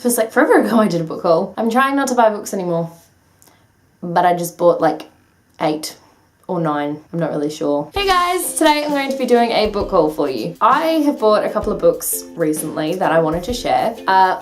feels like forever ago I did a book haul. I'm trying not to buy books anymore, but I just bought like 8 or 9, I'm not really sure. Hey guys, today I'm going to be doing a book haul for you. I have bought a couple of books recently that I wanted to share.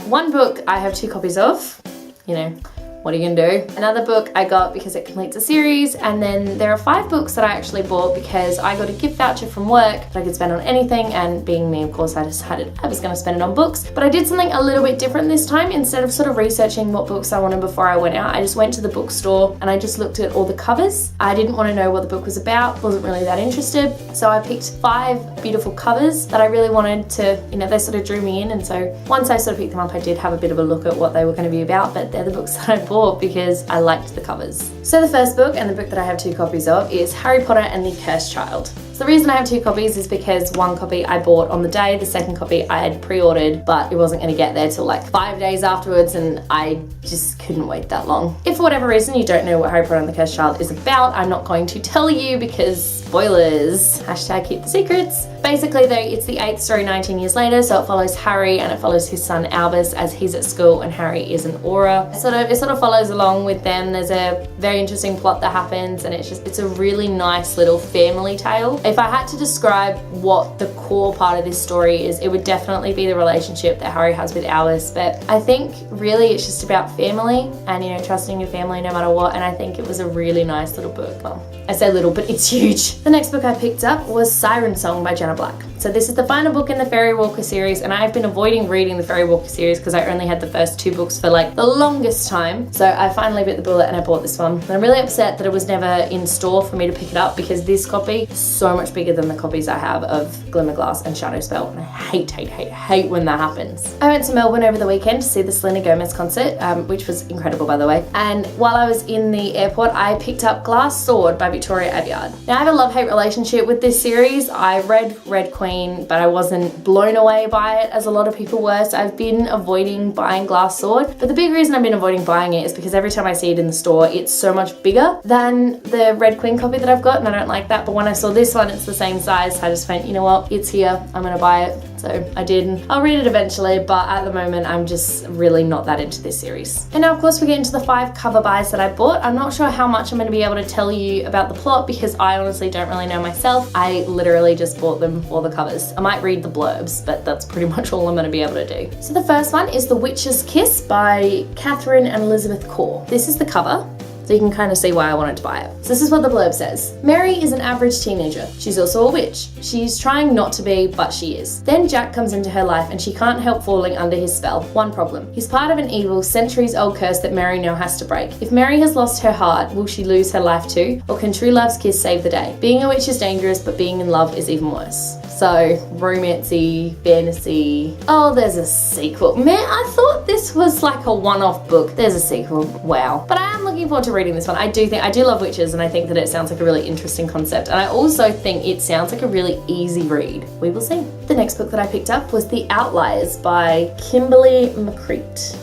One book I have 2 copies of, you know, what are you gonna do? Another book I got because it completes a series, and then there are 5 books that I actually bought because I got a gift voucher from work that I could spend on anything, and being me, of course, I decided I was gonna spend it on books. But I did something a little bit different this time. Instead of sort of researching what books I wanted before I went out, I just went to the bookstore and I just looked at all the covers. I didn't want to know what the book was about, wasn't really that interested. So I picked 5 beautiful covers that I really wanted to, you know, they sort of drew me in. And so once I sort of picked them up, I did have a bit of a look at what they were going to be about, but they're the books that I bought because I liked the covers. So the first book, and the book that I have 2 copies of, is Harry Potter and the Cursed Child. So the reason I have 2 copies is because one copy I bought on the day, the second copy I had pre-ordered, but it wasn't going to get there till like 5 days afterwards, and I just couldn't wait that long. If for whatever reason you don't know what Harry Potter and the Cursed Child is about, I'm not going to tell you because spoilers, hashtag keep the secrets. Basically though, it's the 8th story 19 years later, so it follows Harry and it follows his son Albus as he's at school and Harry is an Aura. It sort of follows along with them. There's a very interesting plot that happens, and it's a really nice little family tale. If I had to describe what the core part of this story is, it would definitely be the relationship that Harry has with Albus, but I think really it's just about family and, you know, trusting your family no matter what, and I think it was a really nice little book. Well, I say little, but it's huge. The next book I picked up was Siren Song by Jenna. So this is the final book in the Fairy Walker series, and I've been avoiding reading the Fairy Walker series because I only had the first 2 books for like the longest time. So I finally bit the bullet and I bought this one. And I'm really upset that it was never in store for me to pick it up because this copy is so much bigger than the copies I have of Glimmerglass and Shadow Spell, and I hate when that happens. I went to Melbourne over the weekend to see the Selena Gomez concert, which was incredible by the way. And while I was in the airport, I picked up Glass Sword by Victoria Aveyard. Now I have a love-hate relationship with this series. I read Red Queen, but I wasn't blown away by it as a lot of people were, so I've been avoiding buying Glass Sword. But the big reason I've been avoiding buying it is because every time I see it in the store, it's so much bigger than the Red Queen copy that I've got, and I don't like that. But when I saw this one, it's the same size, so I just went, you know what, it's here, I'm gonna buy it. So I did, and I'll read it eventually, but at the moment I'm just really not that into this series. And now of course we get into the 5 cover buys that I bought. I'm not sure how much I'm going to be able to tell you about the plot because I honestly don't really know myself. I literally just bought them for the covers. I might read the blurbs, but that's pretty much all I'm going to be able to do. So the first one is The Witch's Kiss by Catherine and Elizabeth Corr. This is the cover, so you can kind of see why I wanted to buy it. So this is what the blurb says. Mary is an average teenager. She's also a witch. She's trying not to be, but she is. Then Jack comes into her life and she can't help falling under his spell. One problem. He's part of an evil, centuries-old curse that Mary now has to break. If Mary has lost her heart, will she lose her life too? Or can true love's kiss save the day? Being a witch is dangerous, but being in love is even worse. So, romancy, fantasy. Oh, there's a sequel. Man, I thought this was like a one-off book. There's a sequel. Wow. But I am looking forward to reading this one. I do love witches, and I think that it sounds like a really interesting concept. And I also think it sounds like a really easy read. We will see. The next book that I picked up was The Outliers by Kimberly McCreet.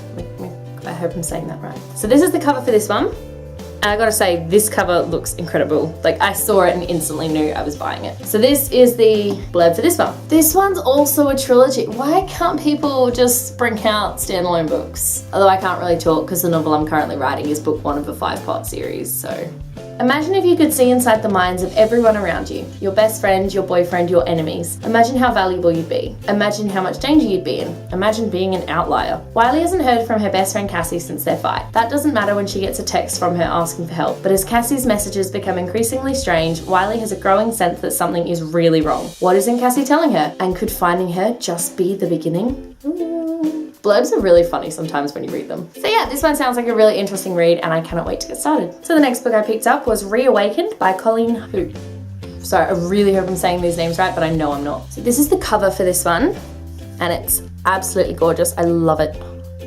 I hope I'm saying that right. So this is the cover for this one. And I gotta say, this cover looks incredible. Like, I saw it and instantly knew I was buying it. So this is the blurb for this one. This one's also a trilogy. Why can't people just bring out standalone books? Although I can't really talk because the novel I'm currently writing is book 1 of a 5-part series, so. Imagine if you could see inside the minds of everyone around you. Your best friend, your boyfriend, your enemies. Imagine how valuable you'd be. Imagine how much danger you'd be in. Imagine being an outlier. Wiley hasn't heard from her best friend Cassie since their fight. That doesn't matter when she gets a text from her asking for help. But as Cassie's messages become increasingly strange, Wiley has a growing sense that something is really wrong. What isn't Cassie telling her? And could finding her just be the beginning? Blurbs are really funny sometimes when you read them. So yeah, this one sounds like a really interesting read and I cannot wait to get started. So the next book I picked up was Reawakened by Colleen Hu. Sorry, I really hope I'm saying these names right, but I know I'm not. So this is the cover for this one and it's absolutely gorgeous. I love it.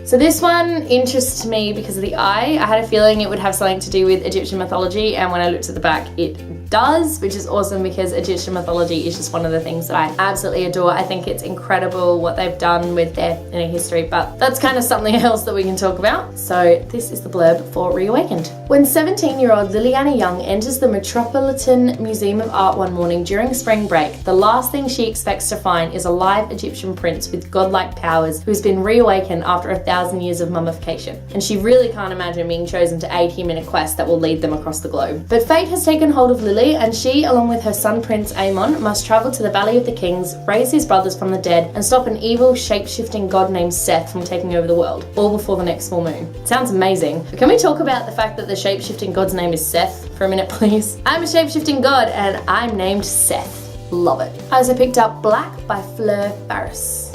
So this one interests me because of the eye. I had a feeling it would have something to do with Egyptian mythology, and when I looked at the back, it does, which is awesome because Egyptian mythology is just one of the things that I absolutely adore. I think it's incredible what they've done with their inner history, but that's kind of something else that we can talk about. So this is the blurb for Reawakened. When 17-year-old Liliana Young enters the Metropolitan Museum of Art one morning during spring break, the last thing she expects to find is a live Egyptian prince with godlike powers who's been reawakened after 1,000 years of mummification. And she really can't imagine being chosen to aid him in a quest that will lead them across the globe. But fate has taken hold of Lily, and she, along with her son Prince Amon, must travel to the Valley of the Kings, raise his brothers from the dead, and stop an evil, shape-shifting god named Seth from taking over the world, all before the next full moon. It sounds amazing. But can we talk about the fact that the shape-shifting god's name is Seth for a minute, please? I'm a shape-shifting god, and I'm named Seth. Love it. I also picked up Black by Fleur Faris.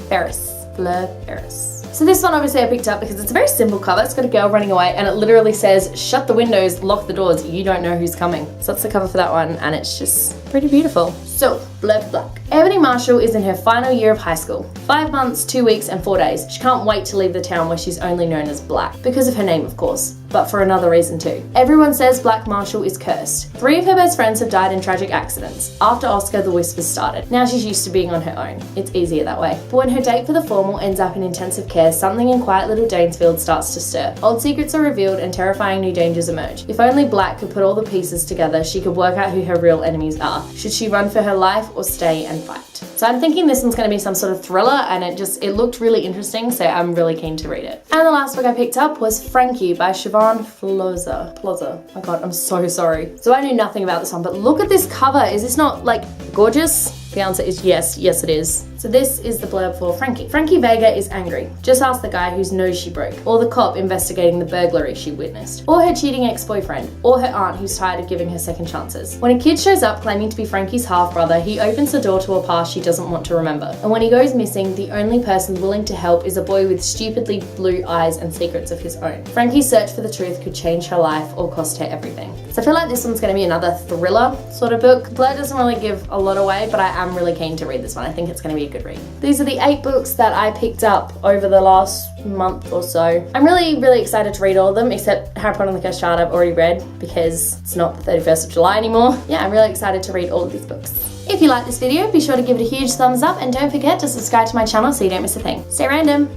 Fleur Faris. So this one obviously I picked up because it's a very simple cover. It's got a girl running away and it literally says, shut the windows, lock the doors, you don't know who's coming. So that's the cover for that one and it's just pretty beautiful. So, Blurb Black. Ebony Marshall is in her final year of high school. 5 months, 2 weeks, and 4 days. She can't wait to leave the town where she's only known as Black. Because of her name, of course. But for another reason too. Everyone says Black Marshall is cursed. 3 of her best friends have died in tragic accidents. After Oscar, the whispers started. Now she's used to being on her own. It's easier that way. But when her date for the formal ends up in intensive care, something in quiet little Danesfield starts to stir. Old secrets are revealed and terrifying new dangers emerge. If only Black could put all the pieces together, she could work out who her real enemies are. Should she run for her life or stay and fight? So I'm thinking this one's going to be some sort of thriller and it looked really interesting, so I'm really keen to read it. And the last book I picked up was Frankie by Siren Song. Oh god, I'm so sorry. So I knew nothing about this one, but look at this cover. Is this not like gorgeous? The answer is yes, yes it is. So this is the blurb for Frankie. Frankie Vega is angry. Just ask the guy whose nose she broke, or the cop investigating the burglary she witnessed, or her cheating ex-boyfriend, or her aunt who's tired of giving her second chances. When a kid shows up claiming to be Frankie's half-brother, he opens the door to a past she doesn't want to remember. And when he goes missing, the only person willing to help is a boy with stupidly blue eyes and secrets of his own. Frankie's search for the truth could change her life or cost her everything. So I feel like this one's going to be another thriller sort of book. Blur doesn't really give a lot away, but I am really keen to read this one. I think it's going to be a good read. These are the 8 books that I picked up over the last month or so. I'm really excited to read all of them, except Harry Potter and the Cursed Child I've already read because it's not the 31st of July anymore. Yeah, I'm really excited to read all of these books. If you like this video, be sure to give it a huge thumbs up and don't forget to subscribe to my channel so you don't miss a thing. Stay random.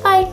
Bye.